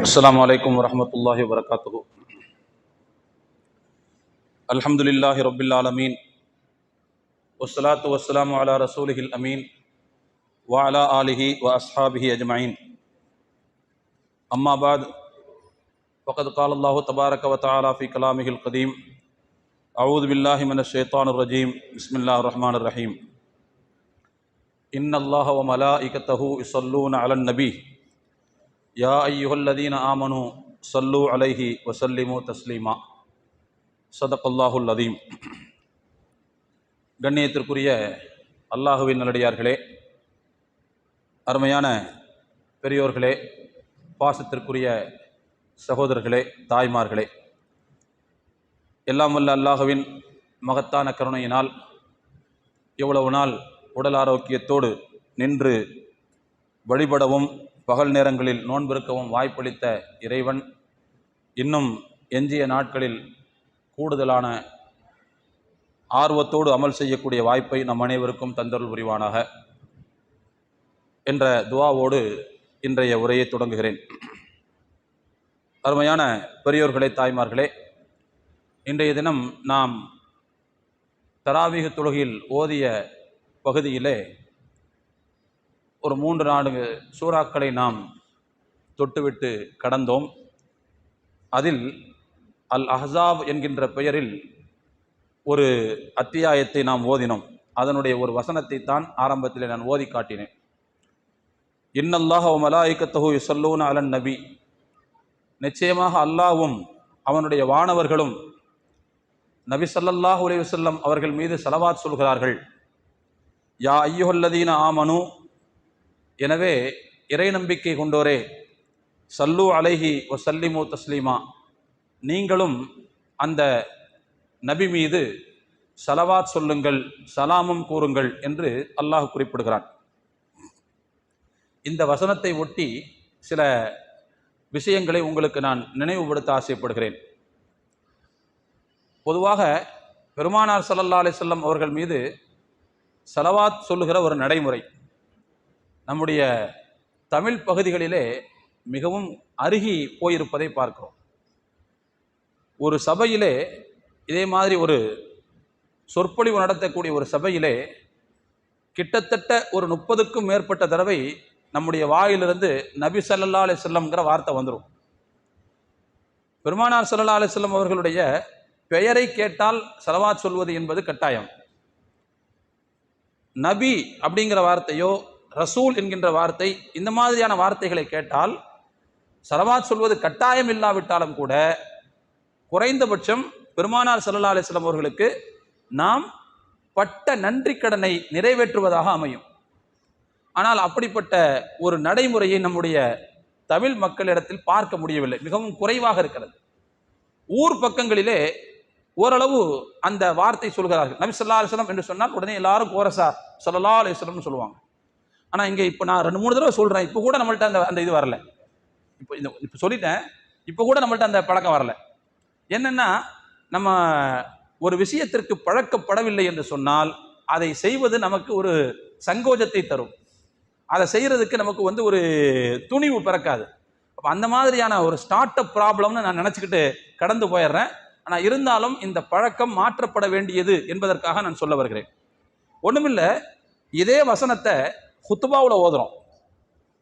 அஸ்ஸலாமு அலைக்கும் வரஹ்மத்துல்லாஹி வபரகாத்துஹு. அல்ஹம்துலில்லாஹி ரப்பில் ஆலமீன் வஸ்ஸலாத்து வஸ்ஸலாமு அலா ரசூலிஹில் அமீன் வ அலா ஆலிஹி வ அஸ்ஹாபிஹி அஜ்மஈன். அம்மா பாத், ஃபகத் கால அல்லாஹு தபாரக வ தஆலா ஃபீ கலாமிஹில் கதீம். அஊது பில்லாஹி மினஷ் ஷைத்தானிர் ரஜீம். பிஸ்மில்லாஹிர் ரஹ்மானிர் ரஹீம். இன்னல்லாஹ வ மலாயிகத்தஹு யுஸல்லூன அலன் நபி யா அய்யுஹல்லதீன ஆமனு ஸல்லூ அலைஹி வஸல்லிமு தஸ்லீமா. ஸதகல்லாஹுல் அஸீம். கண்ணியத்திற்குரிய அல்லாஹுவின் நல்லடியார்களே, அருமையான பெரியோர்களே, பாசத்திற்குரிய சகோதரர்களே, தாய்மார்களே, எல்லாம் வல்ல அல்லாஹுவின் மகத்தான கருணையினால் இவ்வளவு நாள் உடல் ஆரோக்கியத்தோடு நின்று வழிபடவும் பகல் நேரங்களில் நோன்பிருக்கவும் வாய்ப்பளித்த இறைவன் இன்னும் எஞ்சிய நாட்களில் கூடுதலான ஆர்வத்தோடு அமல் செய்யக்கூடிய வாய்ப்பை நம் அனைவருக்கும் தந்தருள் புரிவானாக என்ற துஆவோடு இன்றைய உரையை தொடங்குகிறேன். அருமையான பெரியோர்களே, தாய்மார்களே, இன்றைய தினம் நாம் தராவீஹ் தொழுகையில் ஓதிய பகுதியிலே ஒரு 3-4 சூறாக்களை நாம் தொட்டுவிட்டு கடந்தோம். அதில் அல் அஹ்ஸாப் என்கின்ற பெயரில் ஒரு அத்தியாயத்தை நாம் ஓதினோம். அதனுடைய ஒரு வசனத்தை தான் ஆரம்பத்தில் நான் ஓதி காட்டினேன். இன்னல்லாஹ வ மலாயிகத்தஹு யுஸல்லூன அலன் நபி, நிச்சயமாக அல்லாஹ்வும் அவனுடைய வானவர்களும் நபி ஸல்லல்லாஹு அலைஹி வஸல்லம் அவர்கள் மீது ஸலவாத் சொல்கிறார்கள். யா அய்யுஹல்லதீன ஆமனு, எனவே இறை நம்பிக்கை கொண்டோரே, சல்லு அலைஹி வஸல்லிமு தஸ்லீமா, நீங்களும் அந்த நபி மீது ஸலவாத் சொல்லுங்கள், சலாமும் கூறுங்கள் என்று அல்லாஹ் குறிப்பிடுகிறான். இந்த வசனத்தை ஒட்டி சில விஷயங்களை உங்களுக்கு நான் நினைவுபடுத்த ஆசைப்படுகிறேன். பொதுவாக பெருமானார் ஸல்லல்லாஹு அலைஹி வஸல்லம் அவர்கள் மீது ஸலவாத் சொல்லுகிற ஒரு நடைமுறை நம்முடைய தமிழ் பகுதிகளிலே மிகவும் அருகி போயிருப்பதை பார்க்கிறோம். ஒரு சபையிலே, இதே மாதிரி ஒரு சொற்பொழிவு நடத்தக்கூடிய ஒரு சபையிலே கிட்டத்தட்ட ஒரு 30க்கும் மேற்பட்ட தடவை நம்முடைய வாயிலிருந்து நபி ஸல்லல்லாஹு அலைஹி வஸல்லம்ங்கிற வார்த்தை வந்துடும். பெருமானார் ஸல்லல்லாஹு அலைஹி வஸல்லம் அவர்களுடைய பெயரை கேட்டால் ஸலவாத் சொல்வது என்பது கட்டாயம். நபி அப்படிங்கிற வார்த்தையோ ரசூல் என்கின்ற வார்த்தை, இந்த மாதிரியான வார்த்தைகளை கேட்டால் ஸலவாத் சொல்வது கட்டாயம் இல்லாவிட்டாலும் கூட குறைந்தபட்சம் பெருமானார் ஸல்லல்லாஹு அலைஹி வஸல்லம் அவர்களுக்கு நாம் பட்ட நன்றி கடனை நிறைவேற்றுவதாக அமையும். ஆனால் அப்படிப்பட்ட ஒரு நடைமுறையை நம்முடைய தமிழ் மக்களிடத்தில் பார்க்க முடியவில்லை, மிகவும் குறைவாக இருக்கிறது. ஊர் பக்கங்களிலே ஓரளவு அந்த வார்த்தை சொல்கிறார்கள். நபி ஸல்லல்லாஹு அலைஹி வஸல்லம் என்று சொன்னால் உடனே எல்லாரும் கோரசா ஸல்லல்லாஹு அலைஹி வஸல்லம் சொல்லுவாங்க. ஆனால் இங்கே இப்போ நான் 2-3 தடவை சொல்கிறேன், இப்போ கூட நம்மள்ட்ட அந்த இது வரல. இப்போ சொல்லிட்டேன், இப்போ கூட நம்மள்ட்ட அந்த பழக்கம் வரல. என்னென்னா, நம்ம ஒரு விஷயத்திற்கு பழக்கப்படவில்லை என்று சொன்னால் அதை செய்வது நமக்கு ஒரு சங்கோஜத்தை தரும். அதை செய்கிறதுக்கு நமக்கு ஒரு துணிவு பிறக்காது. அப்போ அந்த மாதிரியான ஒரு ஸ்டார்ட் அப் ப்ராப்ளம்னு நான் நினச்சிக்கிட்டு கடந்து போயிடுறேன். ஆனால் இருந்தாலும் இந்த பழக்கம் மாற்றப்பட வேண்டியது என்பதற்காக நான் சொல்ல வருகிறேன். ஒன்றுமில்லை, இதே வசனத்தை ஹுத்பாவில் ஓதுறோம்,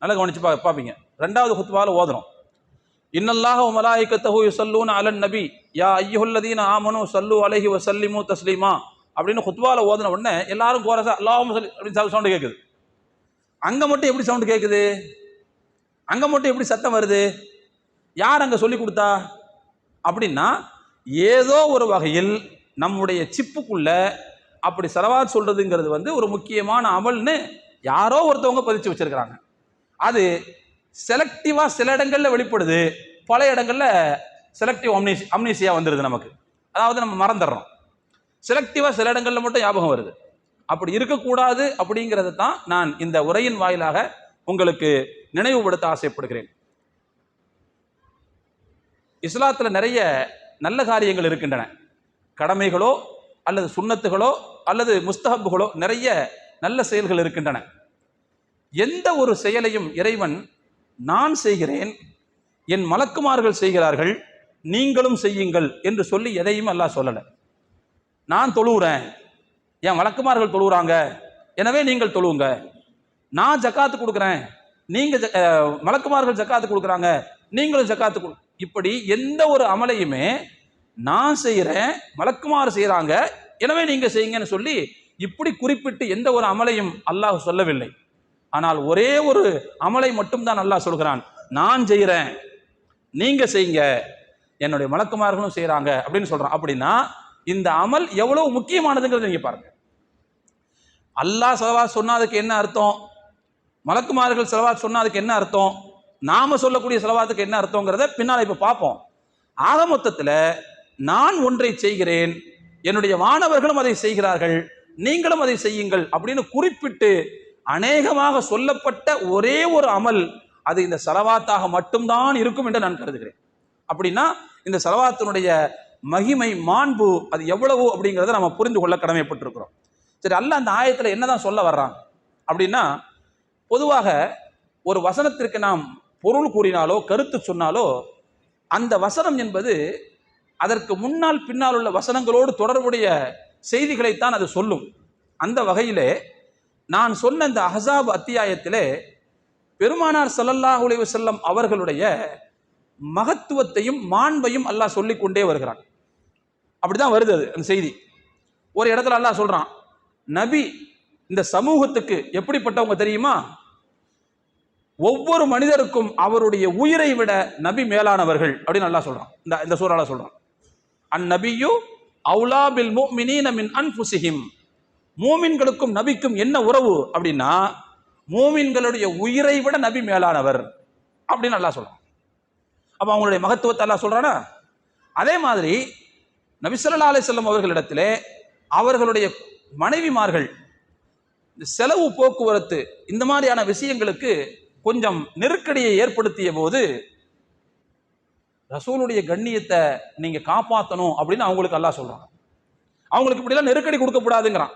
நல்லா கவனிச்சு பார்ப்பீங்க. 2வது ஹுத்பாவில் ஓதுறோம். இன்னல்லாஹ வ மலாயிகத்தஹு யுஸல்லூன அலன் நபி யா அய்யுஹல்லதீன ஆமனு ஸல்லு அலைஹி வஸல்லிமு தஸ்லீமா அப்படின்னு ஹுத்பாவில் ஓதுன உடனே எல்லாரும் கோரஸா அல்லாஹும்ம ஸல்லி அப்படின்னு சவுண்டு கேட்குது. அங்கே மட்டும் எப்படி சவுண்டு கேட்குது? அங்கே மட்டும் எப்படி சத்தம் வருது? யார் அங்கே சொல்லி கொடுத்தா அப்படின்னா, ஏதோ ஒரு வகையில் நம்முடைய சிப்புக்குள்ள அப்படி ஸலவாத் சொல்றதுங்கிறது ஒரு முக்கியமான அமல்னு யாரோ ஒருத்தவங்க பதிச்சு வச்சிருக்கிறாங்க. அது செலக்டிவா சில இடங்கள்ல வெளிப்படுது, பல இடங்கள்ல செலக்டிவ் அம்னீசியா வந்துடுது நமக்கு. அதாவது நம்ம மறந்துடுறோம். செலக்டிவா சில இடங்கள்ல மட்டும் ஞாபகம் வருது. அப்படி இருக்கக்கூடாது அப்படிங்கிறது தான் நான் இந்த உரையின் வாயிலாக உங்களுக்கு நினைவுபடுத்த ஆசைப்படுகிறேன். இஸ்லாத்தில் நிறைய நல்ல காரியங்கள் இருக்கின்றன. கடமைகளோ அல்லது சுன்னத்துகளோ அல்லது முஸ்தஹப்புகளோ நிறைய நல்ல செயல்கள் இருக்கின்றன. எந்த ஒரு செயலையும் இறைவன் நான் செய்கிறேன், என் மலக்குமார்கள் செய்கிறார்கள், நீங்களும் செய்யுங்கள் என்று சொல்லி எதையும் அல்லாஹ் சொல்லலை. நான் தொழுகிறேன், என் மலக்குமார்கள் தொழுகிறாங்க, எனவே நீங்கள் தொழுவுங்க. நான் ஜக்காத்து கொடுக்குறேன், நீங்க மலக்குமார்கள் ஜக்காத்து கொடுக்குறாங்க, நீங்களும் ஜக்காத்து கொடு. இப்படி எந்த ஒரு அமலையுமே நான் செய்கிறேன், மலக்குமார் செய்கிறாங்க, எனவே நீங்க செய்யுங்கன்னு சொல்லி இப்படி குறிப்பிட்டு எந்த ஒரு அமலையும் அல்லாஹ் சொல்லவில்லை. ஆனால் ஒரே ஒரு அமலை மட்டும்தான் அல்லாஹ் சொல்கிறான், நான் செய்கிறேன், நீங்க செய்யுங்க, என்னுடைய மலக்குமார்களும் செய்கிறாங்க அப்படின்னு சொல்றான். அப்படின்னா இந்த அமல் எவ்வளவு முக்கியமானதுங்கிறத நீங்க பாருங்க. அல்லாஹ் ஸலவாத் சொன்னதுக்கு என்ன அர்த்தம், மலக்குமார்கள் ஸலவாத் சொன்னதுக்கு என்ன அர்த்தம், நாம சொல்லக்கூடிய ஸலவாத்துக்கு என்ன அர்த்தங்கிறத பின்னால் இப்ப பார்ப்போம். ஆக மொத்தத்தில் நான் ஒன்றை செய்கிறேன், என்னுடைய மாணவர்களும் அதை செய்கிறார்கள், நீங்களும் அதை செய்யுங்கள் அப்படின்னு குறிப்பிட்டு அநேகமாக சொல்லப்பட்ட ஒரே ஒரு அமல் அது இந்த ஸலவாத்தாக மட்டும்தான் இருக்கும் என்று நான் கருதுகிறேன். அப்படின்னா இந்த ஸலவாத்தினுடைய மகிமை, மாண்பு அது எவ்வளவு அப்படிங்கிறத நம்ம புரிந்து கொள்ள கடமைப்பட்டிருக்கிறோம். சரி, அல்லாஹ் அந்த ஆயத்தில் என்னதான் சொல்ல வர்றான் அப்படின்னா, பொதுவாக ஒரு வசனத்திற்கு நாம் பொருள் கூறினாலோ கருத்து சொன்னாலோ அந்த வசனம் என்பது அதற்கு முன்னால் பின்னால் உள்ள வசனங்களோடு தொடர்புடைய செய்திகளைத்தான் அது சொல்லும். அந்த வகையிலே நான் சொன்ன இந்த அஹ்ஸாப் அத்தியாயத்திலே பெருமானார் ஸல்லல்லாஹு அலைஹி வஸல்லம் அவர்களுடைய மகத்துவத்தையும் மாண்பையும் அல்லாஹ் சொல்லிக் கொண்டே வருகிறான். அப்படிதான் வருது அது அந்த செய்தி. ஒரு இடத்துல அல்லாஹ் சொல்றான், நபி இந்த சமூகத்துக்கு எப்படிப்பட்டவங்க தெரியுமா, ஒவ்வொரு மனிதருக்கும் அவருடைய உயிரை விட நபி மேலானவர்கள் அப்படின்னு அல்லாஹ் சொல்றான். இந்த சூறால சொல்றான், அந்நபியு அவுலா பில் முஃமினீன மின் அன்ஃபுஸிஹிம். மூமின்களுக்கும் நபிக்கும் என்ன உறவு அப்படின்னா, மூமின்களுடைய உயிரை விட நபி மேலானவர் அப்படின்னு அல்லாஹ் சொல்றான். அப்ப அவங்களுடைய மகத்துவத்தை அல்லாஹ் சொல்றானா. அதே மாதிரி நபி ஸல்லல்லாஹு அலைஹி வஸல்லம் அவர்களிடத்திலே அவர்களுடைய மனைவிமார்கள் செலவு, போக்குவரத்து, இந்த மாதிரியான விஷயங்களுக்கு கொஞ்சம் நெருக்கடியை ஏற்படுத்திய போது ரசூலுடைய கண்ணியத்தை நீங்க காப்பாற்றணும் அப்படின்னு அவங்களுக்கு அல்லாஹ் சொல்றான். அவங்களுக்கு இப்படிலாம் நெருக்கடி கொடுக்கப்படாதுங்கிறான்.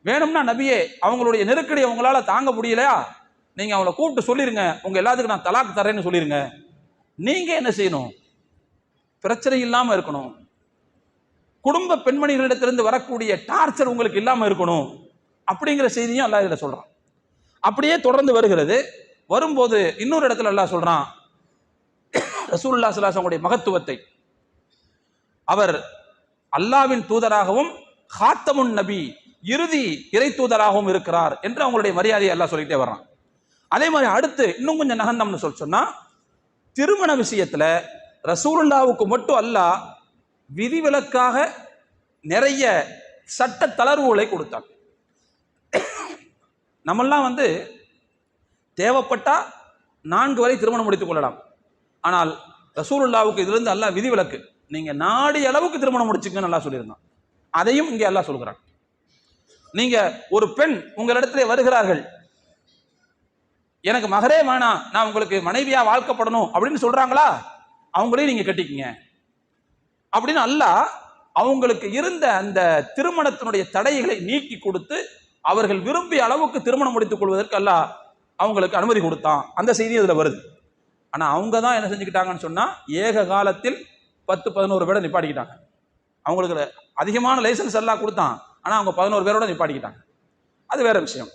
வேணும்னா நபியே அவங்களுடைய நெருக்கடி அவங்களால தாங்க முடியலையா, நீங்க அவங்கள கூப்பிட்டு சொல்லிருங்க, உங்க எல்லாத்துக்கும் நான் தலாக் தரேன்னு சொல்லிருங்க. நீங்க என்ன செய்யணும், பிரச்சனை இல்லாம இருக்கணும், குடும்ப பெண்மணிகளிடத்திலிருந்து வரக்கூடிய டார்ச்சர் உங்களுக்கு இல்லாம இருக்கணும் அப்படிங்கிற செய்தியும் அல்லாஹ் இதில் சொல்றான். அப்படியே தொடர்ந்து வருகிறது. வரும்போது இன்னொரு இடத்துல அல்லாஹ் சொல்றான் ரசூலுல்லாஹி ஸல்லல்லாஹு அலைஹி வஸல்லம் மகத்துவத்தை. அவர் அல்லாஹ்வின் தூதராகவும் ஹாத்தமுன் நபி, இறுதி இறை தூதராகவும் இருக்கிறார் என்று அவங்களுடைய மரியாதையை அல்லாஹ் சொல்லிட்டே வர்றான். அதே மாதிரி அடுத்து இன்னும் கொஞ்சம் நகர்ந்தம்னு சொன்னா, திருமண விஷயத்துல ரசூலுல்லாஹ்வுக்கு மட்டும் அல்லாஹ் விதிவிலக்காக நிறைய சட்ட தளர்வுகளை கொடுத்தார். நம்மெல்லாம் தேவைப்பட்டா 4 வரை திருமணம் முடித்துக் கொள்ளலாம். ஆனால் ரசூலுல்லாஹ்வுக்கு இதிலிருந்து அல்லாஹ் விதிவிலக்கு, நீங்க நாடி அளவுக்கு திருமணம் முடிச்சுக்கன்னு அல்லாஹ் சொல்லியிருந்தான். அதையும் இங்கே அல்லாஹ் சொல்கிறான். நீங்க ஒரு பெண் உங்களிடத்திலே வருகிறார்கள், எனக்கு மகரே வேணாம், நான் உங்களுக்கு மனைவியா வாழ்க்கப்படணும் அப்படின்னு சொல்றாங்களா, அவங்களையும் நீங்க கட்டிக்கங்க அப்படின்னு அல்லாஹ் அவங்களுக்கு இருந்த அந்த திருமணத்தினுடைய தடைகளை நீக்கி கொடுத்து அவர்கள் விரும்பிய அளவுக்கு திருமணம் முடித்துக் கொள்வதற்கு அல்லாஹ் அவங்களுக்கு அனுமதி கொடுத்தான். அந்த செய்தி இதுல வருது. ஆனா அவங்க தான் என்ன செஞ்சுக்கிட்டாங்கன்னு சொன்னா, ஏக காலத்தில் 10-11 பேரை நிப்பாட்டிக்கிட்டாங்க. அவங்களுக்கு அதிகமான லைசன்ஸ் எல்லாம் கொடுத்தான், ஆனா அவங்க 11 பேரோட நிப்பாட்டிக்கிட்டாங்க. அது வேற விஷயம்.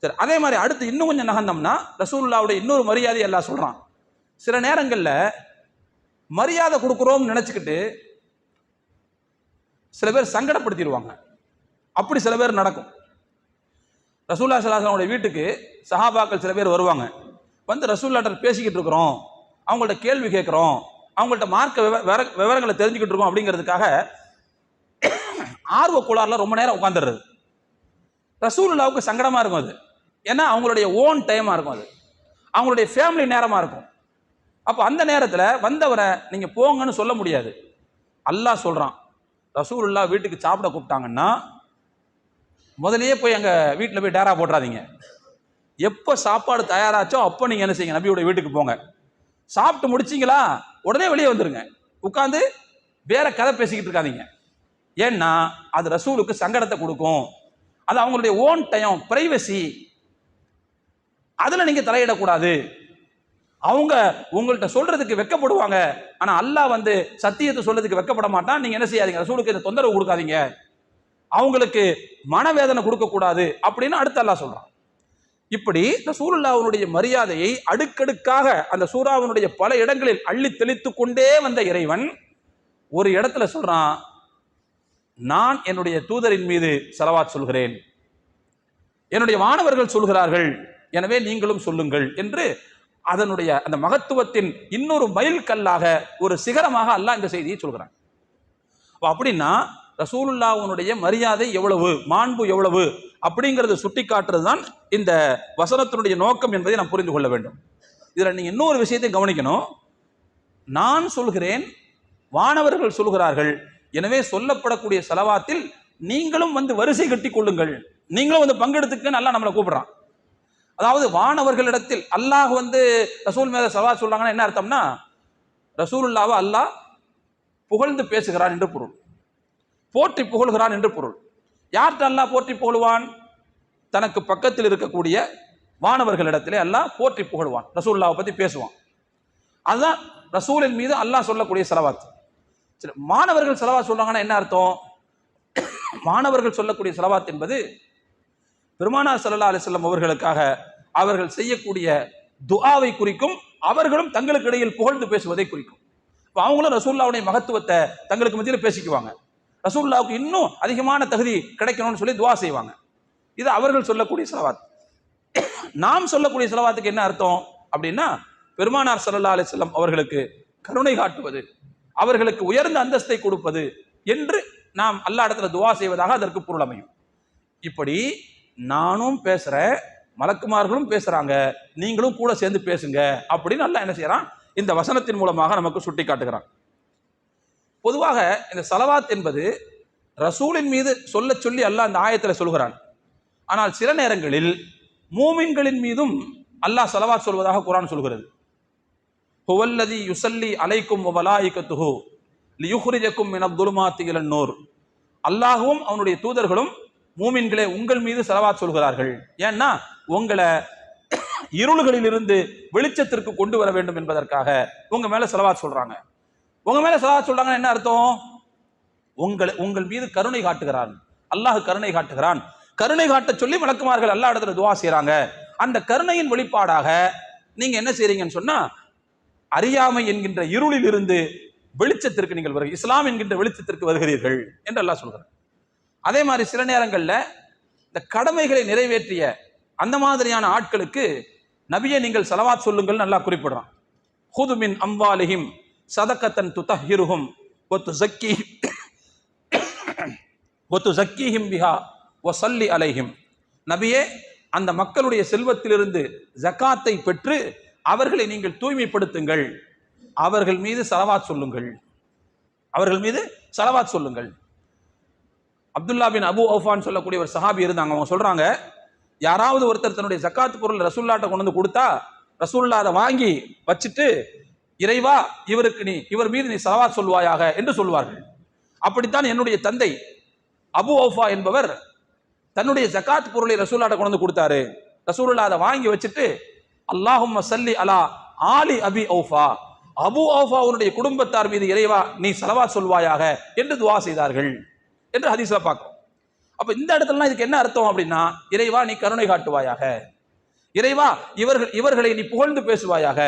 சரி, அதே மாதிரி அடுத்து இன்னும் கொஞ்சம் நகர்ந்தோம்னா ரசூலுல்லாஹ்வுடைய இன்னொரு மரியாதை எல்லாம் சொல்றான். சில நேரங்கள்ல மரியாதை கொடுக்குறோம்னு நினைச்சுக்கிட்டு சில பேர் சங்கடப்படுத்திடுவாங்க. அப்படி சில பேர் நடக்கும். ரசூலுல்லாஹி ஸல்லல்லாஹு அலைஹி வஸல்லம் வீட்டுக்கு சஹாபாக்கள் சில பேர் வருவாங்க. ரசூலுல்லாஹ்ட்ட பேசிக்கிட்டு இருக்கிறோம், அவங்கள்ட்ட கேள்வி கேட்கிறோம், அவங்கள்ட்ட மார்க்க விவரங்களை தெரிஞ்சுக்கிட்டு இருக்கோம் அப்படிங்கிறதுக்காக ஆர்வ கோளாறுல ரொம்ப நேரம் உட்கார்ந்துடுறது. ரசூலுல்லாஹ்வுக்கு சங்கடமா இருக்கும் அது. ஏன்னா அவங்களுடைய ஓன் டைமா இருக்கும், அது அவங்களுடைய ஃபேமிலி நேரமா இருக்கும். அப்போ அந்த நேரத்தில் வந்தவரை நீங்க போங்கன்னு சொல்ல முடியாது. அல்லாஹ் சொல்றான், ரசூலுல்லாஹ் வீட்டுக்கு சாப்பிட கூப்பிட்டாங்கன்னா முதலையே போய் அங்க வீட்டில் போய் டேரா போட்டுறாதீங்க. எப்போ சாப்பாடு தயாராச்சோ அப்போ நீங்க என்ன செய்யுங்க, நபியோட வீட்டுக்கு போங்க. சாப்பிட்டு முடிச்சிங்களா உடனே வெளியே வந்துருங்க, உட்காந்து வேற கதை பேசிக்கிட்டு இருக்காதீங்க. ஏன்னா அது ரசூலுக்கு சங்கடத்தை கொடுக்கும். அது அவங்களுடைய ஓன் டைம், பிரைவசி, அதுல நீங்க தலையிடக்கூடாது. அவங்க உங்கள்கிட்ட சொல்றதுக்கு வெட்கப்படுவாங்க. ஆனா அல்லாஹ் வந்து சத்தியத்தை சொல்றதுக்கு வெட்கப்பட மாட்டான். நீங்க என்ன செய்யாதீங்க, ரசூலுக்கு இந்த தொந்தரவு கொடுக்காதீங்க, அவங்களுக்கு மனவேதனை கொடுக்க கூடாது அப்படின்னு அடுத்து அல்லாஹ் சொல்றான். இப்படி ரசூலுல்லாஹ்வுடைய மரியாதையை அடுக்கடுக்காக அந்த சூராவினுடைய பல இடங்களில் அள்ளி தெளித்து கொண்டே வந்த இறைவன் ஒரு இடத்துல சொல்றான், நான் என்னுடைய தூதரின் மீது ஸலவாத் சொல்கிறேன், என்னுடைய மாணவர்கள் சொல்கிறார்கள், எனவே நீங்களும் சொல்லுங்கள் என்று அதனுடைய அந்த மகத்துவத்தின் இன்னொரு மைல் கல்லாக ஒரு சிகரமாக அல்லாஹ் இந்த செய்தியை சொல்கிறான். அப்படின்னா ரசூலுல்லாஹ்வுடைய மரியாதை எவ்வளவு, மாண்பு எவ்வளவு அப்படிங்கிறத சுட்டி காட்டுறது தான் இந்த வசனத்தினுடைய நோக்கம் என்பதை நாம் புரிந்து கொள்ள வேண்டும். இதுல நீங்க இன்னொரு விஷயத்தை கவனிக்கணும். நான் சொல்கிறேன், வானவர்கள் சொல்கிறார்கள், எனவே சொல்லப்படக்கூடிய ஸலவாத்தில் நீங்களும் வந்து வரிசை கட்டி கொள்ளுங்கள், நீங்களும் வந்து பங்கெடுத்துக்க நல்லா நம்மளை கூப்பிடுறான். அதாவது வானவர்களிடத்தில் அல்லாஹ் வந்து ரசூல் மேல ஸலவாத் சொல்றாங்கன்னா என்ன அர்த்தம்னா, ரசூலுல்லாஹ்வை அல்லாஹ் புகழ்ந்து பேசுகிறான் என்று பொருள், போற்றி புகழ்கிறான் என்று பொருள். யார்கிட்ட அல்லாஹ் போற்றி புகழ்வான்? தனக்கு பக்கத்தில் இருக்கக்கூடிய வானவர்களிடத்திலே அல்லாஹ் போற்றி புகழ்வான், ரசூலுல்லாஹ்வை பத்தி பேசுவான். அதுதான் ரசூலின் மீது அல்லாஹ் சொல்லக்கூடிய ஸலவாத். சரி, மாணவர்கள் ஸலவாத் சொல்றாங்கன்னா என்ன அர்த்தம்? மாணவர்கள் சொல்லக்கூடிய ஸலவாத் என்பது பெருமானார் ஸல்லல்லாஹு அலைஹி வஸல்லம் அவர்களுக்காக அவர்கள் செய்யக்கூடிய துஆவை குறிக்கும், அவர்களும் தங்களுக்கு இடையில் புகழ்ந்து பேசுவதை குறிக்கும். இப்போ அவங்களும் ரசூலுல்லாஹ்வுடைய மகத்துவத்தை தங்களுக்கு மத்தியில் பேசிக்குவாங்க, ரசூலுல்லாஹ்வுக்கு இன்னும் அதிகமான தகுதி கிடைக்கணும்னு சொல்லி துஆ செய்வாங்க. இது அவர்கள் சொல்லக்கூடிய ஸலவாத். நாம் சொல்லக்கூடிய ஸலவாத்துக்கு என்ன அர்த்தம் அப்படின்னா, பெருமானார் ஸல்லல்லாஹு அலைஹி வஸல்லம் அவர்களுக்கு கருணை காட்டுவது, அவர்களுக்கு உயர்ந்த அந்தஸ்தை கொடுப்பது என்று நாம் அல்லாஹ் இடத்துல துஆ செய்வதாக அதற்கு பொருள் அமையும். இப்படி நானும் பேசுறேன், மலக்குமார்களும் பேசுறாங்க, நீங்களும் கூட சேர்ந்து பேசுங்க அப்படின்னு அல்லாஹ் என்ன செய்யறான், இந்த வசனத்தின் மூலமாக நமக்கு சுட்டி காட்டுகிறான். பொதுவாக இந்த ஸலவாத் என்பது ரசூலின் மீது சொல்ல சொல்லி அல்லாஹ் இந்த ஆயத்துல சொல்கிறான். ஆனால் சில நேரங்களில் மூமின்களின் மீதும் அல்லாஹ் ஸலவாத் சொல்வதாக குர்ஆன் சொல்கிறது. ஹுவல்லதி யுஸல்லி அலைக்கும் வ மலாயிகத்துஹு லியுக்ரிஜக்கும் மினல் ظுலுமாத்தி இலன் நூர். அல்லாஹ்வும் அவனுடைய தூதர்களும் மூமின்களே உங்கள் மீது ஸலவாத் சொல்கிறார்கள், ஏன்னா உங்களை இருள்களில் இருந்து வெளிச்சத்திற்கு கொண்டு வர வேண்டும் என்பதற்காக உங்க மேல ஸலவாத் சொல்றாங்க. உங்க மேல ஸலவாத் சொல்றாங்கன்னா என்ன அர்த்தம்? உங்கள் மீது கருணை காட்டுகிறான், அல்லாஹ் கருணை காட்டுகிறான். கருணை காட்ட சொல்லி மலக்குமார்கள் அல்லாஹ் இடத்துல துஆ செய்றாங்க. அந்த கருணையின் வெளிப்பாடாக நீங்க என்ன செய்றீங்கன்னு சொன்னா, அறியாமை என்கின்ற இருளில் இருந்து வெளிச்சத்திற்கு நீங்கள் வருகிறீர்கள், இஸ்லாம் என்கின்ற வெளிச்சத்திற்கு வருகிறீர்கள் என்று அல்லாஹ் சொல்கிறார். அதே மாதிரி சில நேரங்களில் இந்த கடமைகளை நிறைவேற்றிய அந்த மாதிரியான ஆட்களுக்கு நபியை நீங்கள் ஸலவாத் சொல்லுங்கள் அல்லாஹ் குறிப்பிடுறான். ஹுது மின் அம்வாலிஹிம் ஸதகத்தன் துதஹிருஹும் வ துஸக்கீஹிம் பிஹா வ ஸல்லி அலைஹிம். நபியே, அந்த மக்களுடைய செல்வத்திலிருந்து ஜகாத்தை பெற்று அவர்களை நீங்கள் தூய்மைப்படுத்துங்கள், அவர்கள் மீது ஸலவாத் சொல்லுங்கள், அவர்கள் மீது ஸலவாத் சொல்லுங்கள். அப்துல்லா பின் அபு அவுஃபான்னு சொல்லக்கூடிய ஒரு சஹாபி இருந்தாங்க. அவங்க சொல்றாங்க, யாராவது ஒருத்தர் தன்னுடைய ஜக்காத் பொருள் ரசூலுல்லாஹ்ட்ட கொண்டு வந்து கொடுத்தா ரசூலுல்லாஹ் அதை வாங்கி வச்சுட்டு, இறைவா இவர் மீது நீ ஸலவாத் சொல்வாயாக என்று சொல்வார்கள். அப்படித்தான் என்னுடைய தந்தை அபு அவுஃபா என்பவர் தன்னுடைய ஜக்காத் பொருளை ரசூலுல்லாஹ்ட்ட கொண்டு வந்து கொடுத்தாரு. ரசூலுல்லாஹ் அதை வாங்கி வச்சுட்டு, அல்லாஹும்ம ஸல்லி அலா ஆலி அபி அவுஃபா, அபு அவுஃபாவுடைய குடும்பத்தார் மீது இறைவா நீ ஸலவாத் சொல்வாயாக என்று துஆ செய்தார்கள் என்று ஹதீஸ்ல பார்க்கிறோம். அப்ப இந்த இடத்துல இதுக்கு என்ன அர்த்தம் அப்படின்னா, இறைவா நீ கருணை காட்டுவாயாக, இறைவா இவர்களை நீ புகழ்ந்து பேசுவாயாக,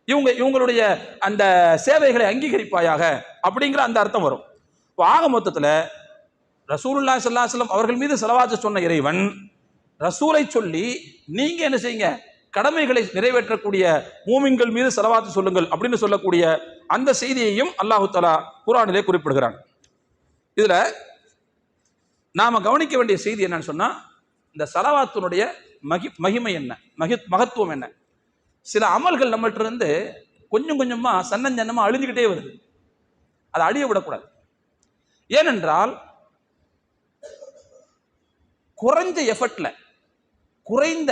இவங்களுடைய அந்த சேவைகளை அங்கீகரிப்பாயாக அப்படிங்கிற அந்த அர்த்தம் வரும். ஆக மொத்தத்துல ரசூலுல்லாஹி ஸல்லல்லாஹு அலைஹி வஸல்லம் அவர்கள் மீது ஸலவாத் சொன்ன இறைவன் ரசூலை சொல்லி நீங்க என்ன செய்யுங்க, கடமைகளை நிறைவேற்றக்கூடிய மூமின்கள் மீது ஸலவாத் சொல்லுங்கள் அப்படின்னு சொல்லக்கூடிய அந்த செய்தியையும் அல்லாஹ் தஆலா குர்ஆனிலே குறிப்பிடுகிறான். இதுல நாம கவனிக்க வேண்டிய செய்தி என்னன்னு சொன்னா, இந்த ஸலவாத்தினுடைய மகிமை என்ன, மகத்துவம் என்ன. சில அமல்கள் நம்மள்ட்ட இருந்து கொஞ்சம் கொஞ்சமா சன்னஞ்சன்னமா அழிஞ்சுக்கிட்டே வருது, அதை அழிய விடக்கூடாது. ஏனென்றால் குறைஞ்ச எஃபர்ட்ல, குறைந்த